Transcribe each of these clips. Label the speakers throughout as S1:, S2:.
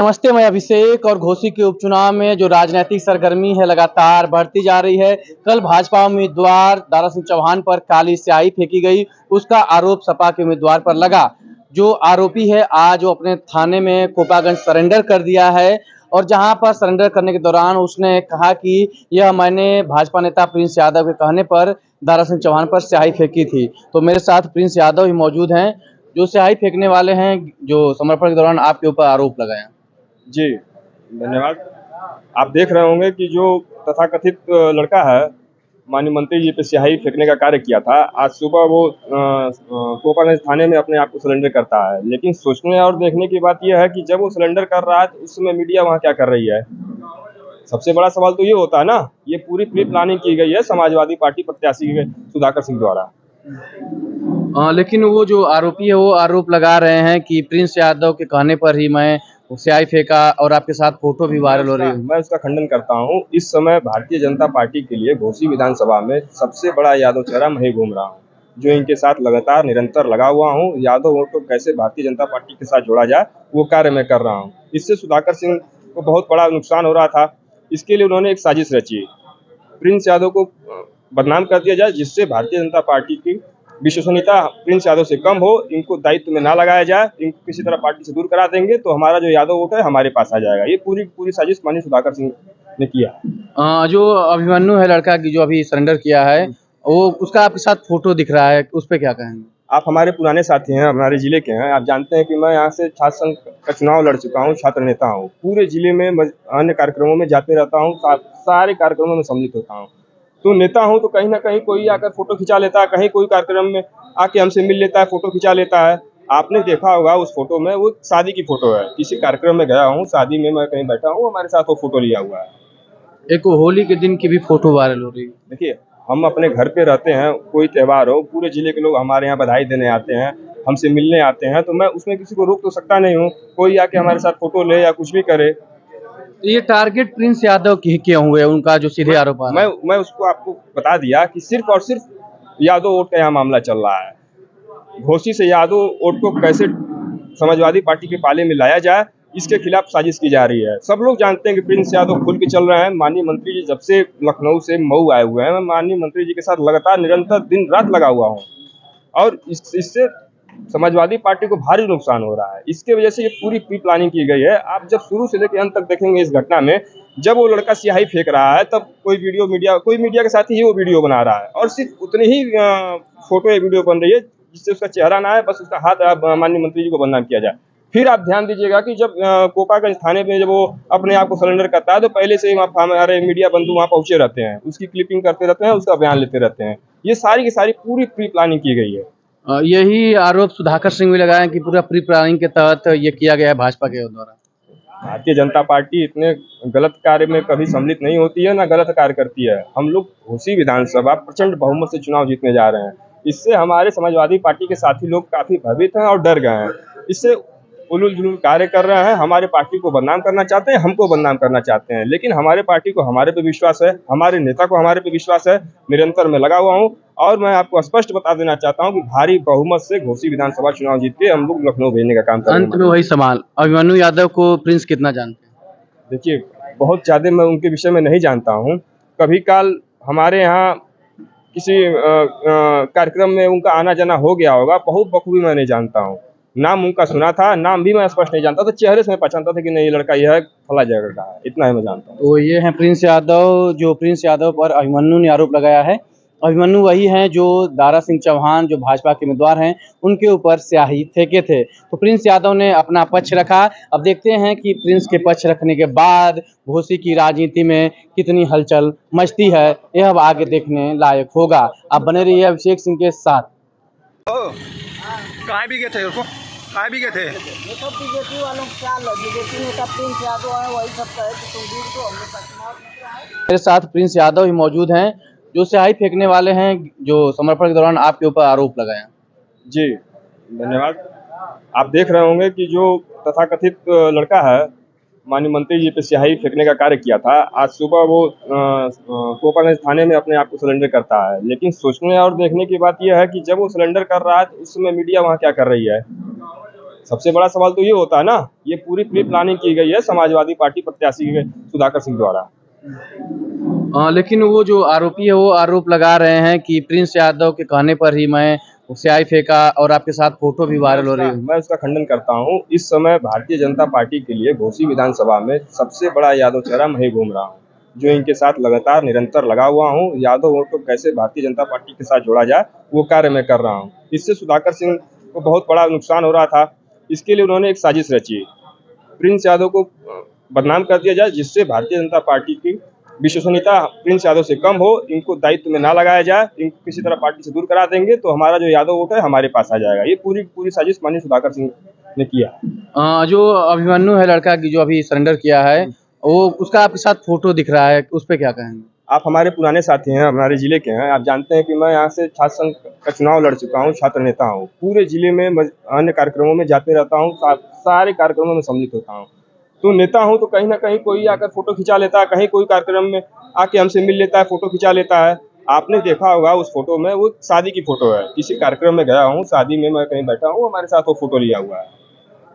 S1: नमस्ते, मैं अभिषेक। और घोसी के उपचुनाव में जो राजनीतिक सरगर्मी है लगातार बढ़ती जा रही है। कल भाजपा उम्मीदवार दारा सिंह चौहान पर काली स्याही फेंकी गई, उसका आरोप सपा के उम्मीदवार पर लगा। जो आरोपी है आज वो अपने थाने में कोपागंज सरेंडर कर दिया है और जहां पर सरेंडर करने के दौरान उसने कहा कि यह मैंने भाजपा नेता प्रिंस यादव के कहने पर दारा सिंह चौहान पर स्याही फेंकी थी। तो मेरे साथ प्रिंस यादव ही मौजूद हैं जो स्याही फेंकने वाले हैं, जो समर्पण के दौरान आपके ऊपर आरोप लगाए।
S2: जी, धन्यवाद। आप देख रहे होंगे कि जो तथाकथित लड़का है, माननीय मंत्री जी पे स्याही फेंकने का कार्य किया था। आज सुबह वो कोपागंज थाने में अपने आप को सरेंडर करता है। लेकिन सोचने और देखने की बात यह है कि जब वो सरेंडर कर रहा है तो उस समय मीडिया वहाँ क्या कर रही है। सबसे बड़ा सवाल तो ये होता है ना, ये पूरी प्री प्लानिंग की गई है समाजवादी पार्टी प्रत्याशी के सुधाकर सिंह द्वारा।
S1: लेकिन वो जो आरोपी है वो आरोप लगा रहे हैं कि प्रिंस यादव के कहने पर ही मैं स्याही फेंका और आपके साथ फोटो भी वायरल हो रही है।
S2: मैं उसका खंडन करता हूँ। इस समय भारतीय जनता पार्टी के लिए घोसी विधानसभा में सबसे बड़ा यादव चेहरा मैं ही घूम रहा हूँ, जो इनके साथ लगातार निरंतर लगा हुआ हूँ। यादव वोट को कैसे भारतीय जनता पार्टी के साथ जोड़ा जाए वो कार्य मैं कर रहा हूँ। इससे सुधाकर सिंह को बहुत बड़ा नुकसान हो रहा था। इसके लिए उन्होंने एक साजिश रची, प्रिंस यादव को बदनाम कर दिया जाए, जिससे भारतीय जनता पार्टी की विश्वसनीयता प्रिंस यादव से कम हो, इनको दायित्व में ना लगाया जाए, इनको किसी तरह पार्टी से दूर करा देंगे तो हमारा जो यादव वोट है हमारे पास आ जाएगा। ये पूरी पूरी साजिश माननीय सुधाकर सिंह ने किया।
S1: जो अभिमन्यु है लड़का की जो अभी सरेंडर किया है, वो उसका आपके साथ फोटो दिख रहा है, उस पर क्या कहेंगे?
S2: आप हमारे पुराने साथी हैं, हमारे जिले के हैं। आप जानते हैं कि मैं यहाँ से छात्र संघ का चुनाव लड़ चुका हूँ, छात्र नेता हूँ। पूरे जिले में अन्य कार्यक्रमों में जाते रहता हूँ, सारे कार्यक्रमों में सम्मिलित होता हूँ। तो नेता हूँ तो कहीं ना कहीं कोई आकर फोटो खिंचा लेता है, कहीं कोई कार्यक्रम में आके हमसे मिल लेता है, फोटो खिंचा लेता है। आपने देखा होगा उस फोटो में, वो शादी की फोटो है। किसी कार्यक्रम में गया हूँ, शादी में मैं कहीं बैठा हूँ, हमारे साथ वो फोटो लिया हुआ है।
S1: एक होली के दिन की भी फोटो वायरल हो रही है।
S2: देखिए, हम अपने घर पे रहते हैं, कोई त्यौहार हो, पूरे जिले के लोग हमारे यहाँ बधाई देने आते हैं, हमसे मिलने आते हैं, तो मैं उसमें किसी को रोक तो सकता नहीं हूँ। कोई आके हमारे साथ फोटो ले या कुछ भी करे।
S1: ये टारगेट प्रिंस यादव की क्यों हुए, उनका जो सीधे आरोप आ रहा है?
S2: मैं उसको आपको बता दिया कि सिर्फ और सिर्फ यादव वोट का यहाँ मामला चल रहा है। घोसी से यादव वोट को कैसे समाजवादी पार्टी के पाले में लाया जाए, इसके खिलाफ साजिश की जा रही है। सब लोग जानते हैं कि प्रिंस यादव खुल के चल रहे हैं। माननीय मंत्री जी जब से लखनऊ से मऊ आए हुए हैं, मैं माननीय मंत्री जी के साथ लगातार निरंतर दिन रात लगा हुआ हूँ और इससे समाजवादी पार्टी को भारी नुकसान हो रहा है। इसके वजह से ये पूरी प्री प्लानिंग की गई है। आप जब शुरू से लेकर अंत तक देखेंगे इस घटना में, जब वो लड़का स्याही फेंक रहा है तब कोई मीडिया के साथ ही वो वीडियो बना रहा है और सिर्फ उतनी ही फोटो या वीडियो बन रही है जिससे उसका चेहरा ना है, बस उसका हाथ माननीय मंत्री जी को बदनाम किया जाए। फिर आप ध्यान दीजिएगा कि जब कोपागंज थाने में जब वो अपने आप को सरेंडर करता है तो पहले से ही हमारे मीडिया बंधु वहाँ पहुंचे रहते हैं, उसकी क्लिपिंग करते रहते हैं, उसका बयान लेते रहते हैं। ये सारी की सारी पूरी प्री प्लानिंग की गई है।
S1: यही आरोप सुधाकर सिंह भी लगाए कि पूरा प्री प्लानिंग के तहत ये किया गया है भाजपा के द्वारा।
S2: भारतीय जनता पार्टी इतने गलत कार्य में कभी सम्मिलित नहीं होती है, ना गलत कार्य करती है। हम लोग घोसी विधानसभा प्रचंड बहुमत से चुनाव जीतने जा रहे हैं। इससे हमारे समाजवादी पार्टी के साथी लोग काफी भयभीत हैं और डर गए हैं। इससे उलूल जुलूल कार्य कर रहे हैं, हमारे पार्टी को बदनाम करना चाहते हैं, हमको बदनाम करना चाहते हैं। लेकिन हमारे पार्टी को हमारे पे विश्वास है, हमारे नेता को हमारे पे विश्वास है। निरंतर मैं लगा हुआ हूँ और मैं आपको स्पष्ट बता देना चाहता हूँ कि भारी बहुमत से घोसी विधानसभा चुनाव जीत के हम लोग लखनऊ भेजने का काम करेंगे।
S1: अंत में वही सवाल, अभिमन्यु यादव को प्रिंस कितना जानते हैं?
S2: देखिए, बहुत ज़्यादा मैं उनके विषय में नहीं जानता हूँ। कभी काल हमारे यहाँ किसी कार्यक्रम में उनका आना जाना हो गया होगा, बहुत बखूबी मैं नहीं जानता हूँ। नाम उनका सुना था, नाम भी मैं स्पष्ट नहीं जानता था, चेहरे से मैं पहचानता था कि नहीं ये लड़का यह है, फला जगह का है, इतना ही मैं जानता हूँ।
S1: तो ये हैं प्रिंस यादव, जो प्रिंस यादव पर अभिमन्यु ने आरोप लगाया है। अभिमन्यु वही हैं जो दारा सिंह चौहान जो भाजपा के उम्मीदवार हैं उनके ऊपर स्याही फेंके थे। तो प्रिंस यादव ने अपना पक्ष रखा। अब देखते हैं कि प्रिंस के पक्ष रखने के बाद घोसी की राजनीति में कितनी हलचल मचती है, यह अब आगे देखने लायक होगा। आप बने रहिए अभिषेक सिंह के साथ।
S3: कहाँ भी गए थे उसको, कहाँ भी गए थे?
S4: ये सब बीजेपी वालों का बीजेपी नेता प्रिंस यादव है, वही सब कहे कि तुम भी तो हमने चुनाव जीत रहा है।
S1: मेरे साथ प्रिंस यादव ही मौजूद हैं जो स्याही फेंकने वाले हैं, जो समर्पण के दौरान आपके ऊपर आरोप लगाए।
S2: जी, धन्यवाद। आप देख रहे होंगे कि जो तथाकथित लड़का है, माननीय मंत्री जी पे स्याही फेंकने का कार्य किया था। आज सुबह वो कोपागंज थाने में अपने आप को सरेंडर करता है। लेकिन सोचने और देखने की बात यह है कि जब वो सरेंडर कर रहा है तो उस समय मीडिया वहाँ क्या कर रही है। सबसे बड़ा सवाल तो ये होता है ना, ये पूरी प्री प्लानिंग की गई है समाजवादी पार्टी प्रत्याशी के सुधाकर सिंह द्वारा।
S1: लेकिन वो जो आरोपी है वो आरोप लगा रहे हैं कि प्रिंस यादव के कहने पर ही मैं स्याही फेंका और आपके साथ फोटो भी वायरल हो रही है।
S2: मैं उसका खंडन करता हूँ। इस समय भारतीय जनता पार्टी के लिए घोसी विधानसभा में सबसे बड़ा यादव चेहरा मैं ही घूम रहा हूँ, जो इनके साथ लगातार निरंतर लगा हुआ हूँ। यादव वोट को कैसे भारतीय जनता पार्टी के साथ जोड़ा जाए वो कार्य मैं कर रहा हूँ। इससे सुधाकर सिंह को बहुत बड़ा नुकसान हो रहा था, इसके लिए उन्होंने एक साजिश रची। प्रिंस यादव को बदनाम कर दिया जाए, जिससे भारतीय जनता पार्टी की विश्वसनीयता प्रिंस यादव से कम हो, इनको दायित्व में ना लगाया जाए, इनको किसी तरह पार्टी से दूर करा देंगे तो हमारा जो यादव वोट है हमारे पास आ जाएगा। ये पूरी साजिश माननीय सुधाकर सिंह ने किया।
S1: जो अभिमन्यु है लड़का की जो अभी सरेंडर किया है वो उसका आपके साथ फोटो दिख रहा है, उस पर क्या कहेंगे?
S2: आप हमारे पुराने साथी हैं, हमारे जिले के हैं। आप जानते हैं कि मैं यहाँ से छात्र संघ का चुनाव लड़ चुका हूँ, छात्र नेता हूँ। पूरे जिले में अन्य कार्यक्रमों में जाते रहता हूँ, सारे कार्यक्रमों में सम्मिलित होता हूँ। तो नेता हूँ तो कहीं ना कहीं कोई आकर फोटो खिंचा लेता है, कहीं कोई कार्यक्रम में आके हमसे मिल लेता है, फोटो खिंचा लेता है। आपने देखा होगा उस फोटो में, वो शादी की फोटो है। किसी कार्यक्रम में गया हूँ, शादी में मैं कहीं बैठा हूँ, हमारे साथ वो फोटो लिया हुआ है।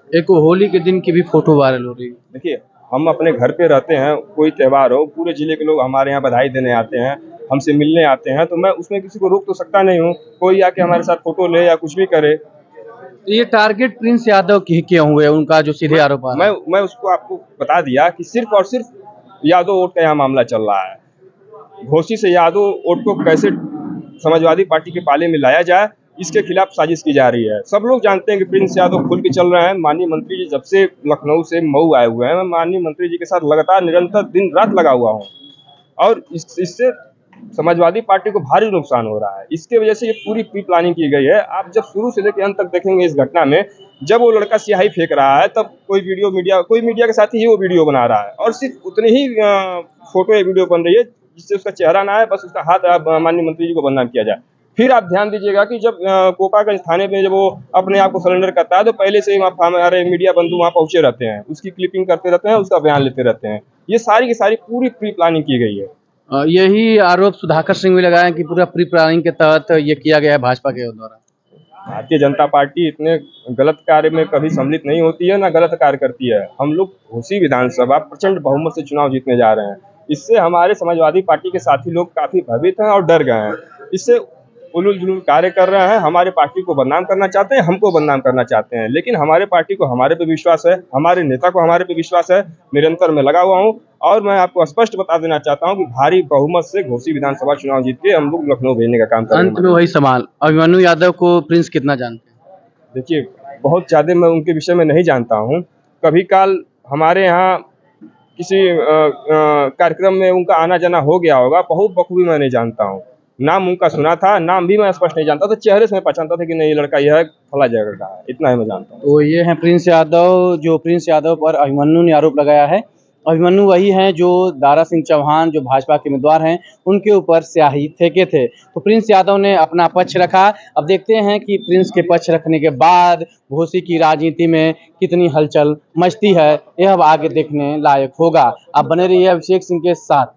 S1: एक होली के दिन की भी फोटो वायरल हो रही है।
S2: देखिए, हम अपने घर पे रहते हैं, कोई त्यौहार हो, पूरे जिले के लोग हमारे यहाँ बधाई देने आते हैं, हमसे मिलने आते हैं, तो मैं उसमें किसी को रोक तो सकता नहीं हूँ। कोई आके हमारे साथ फोटो ले या कुछ भी करे।
S1: ये टारगेट प्रिंस यादव की क्यों हुए, उनका जो सीधे आरोप आ रहा है?
S2: मैं उसको आपको बता दिया कि सिर्फ और सिर्फ यादव वोट का यहाँ मामला चल रहा है। घोसी से यादव वोट को कैसे समाजवादी पार्टी के पाले में लाया जाए, इसके खिलाफ साजिश की जा रही है। सब लोग जानते हैं कि प्रिंस यादव खुल के चल रहे हैं। माननीय मंत्री जी जब से लखनऊ से मऊ आए हुए हैं, मैं माननीय मंत्री जी के साथ लगातार निरंतर दिन रात लगा हुआ हूँ और इससे समाजवादी पार्टी को भारी नुकसान हो रहा है। इसके वजह से ये पूरी प्री प्लानिंग की गई है। आप जब शुरू से लेकर अंत तक देखेंगे इस घटना में, जब वो लड़का स्याही फेंक रहा है तब कोई मीडिया के साथ ही वो वीडियो बना रहा है और सिर्फ उतनी ही फोटो या वीडियो बन रही है जिससे उसका चेहरा ना है, बस उसका हाथ माननीय मंत्री जी को बदनाम किया जाए। फिर आप ध्यान दीजिएगा कि जब कोपागंज थाने में जब वो अपने आप को सरेंडर करता है तो पहले से ही हमारे मीडिया बंधु वहाँ पहुंचे रहते हैं, उसकी क्लिपिंग करते रहते हैं, उसका बयान लेते रहते हैं। ये सारी की सारी पूरी प्री प्लानिंग की गई है।
S1: यही आरोप सुधाकर सिंह भी लगाए कि पूरा प्री प्लानिंग के तहत ये किया गया है भाजपा के द्वारा।
S2: भारतीय जनता पार्टी इतने गलत कार्य में कभी सम्मिलित नहीं होती है, ना गलत कार्य करती है। हम लोग घोसी विधानसभा प्रचंड बहुमत से चुनाव जीतने जा रहे हैं। इससे हमारे समाजवादी पार्टी के साथी लोग काफी भयभीत हैं और डर गए हैं। इससे उलूल जुलूल कार्य कर रहे हैं, हमारे पार्टी को बदनाम करना चाहते हैं, हमको बदनाम करना चाहते हैं। लेकिन हमारे पार्टी को हमारे पे विश्वास है, हमारे नेता को हमारे पे विश्वास है। निरंतर मैं लगा हुआ हूँ और मैं आपको स्पष्ट बता देना चाहता हूँ कि भारी बहुमत से घोसी विधानसभा चुनाव जीत के हम लोग लखनऊ भेजने का काम करेंगे।
S1: अंत में वही सवाल, अभिमन्यु यादव को प्रिंस कितना जानते हैं?
S2: देखिए, बहुत ज़्यादा मैं उनके विषय में नहीं जानता हूँ। कभी काल हमारे यहाँ किसी कार्यक्रम में उनका आना जाना हो गया होगा, बहुत बखूबी मैं नहीं जानता हूँ। नाम उनका सुना था, नाम भी मैं स्पष्ट नहीं जानता था, चेहरे से मैं पहचानता था कि नहीं ये लड़का यह है, फला जगह का है, इतना ही मैं जानता हूँ।
S1: तो ये है प्रिंस यादव, जो प्रिंस यादव पर अभिमन्यु ने आरोप लगाया है। अभिमन्यु वही हैं जो दारा सिंह चौहान जो भाजपा के उम्मीदवार हैं उनके ऊपर स्याही फेंके थे। तो प्रिंस यादव ने अपना पक्ष रखा। अब देखते हैं कि प्रिंस के पक्ष रखने के बाद घोसी की राजनीति में कितनी हलचल मचती है, यह अब आगे देखने लायक होगा। आप बने रहिए अभिषेक सिंह के साथ।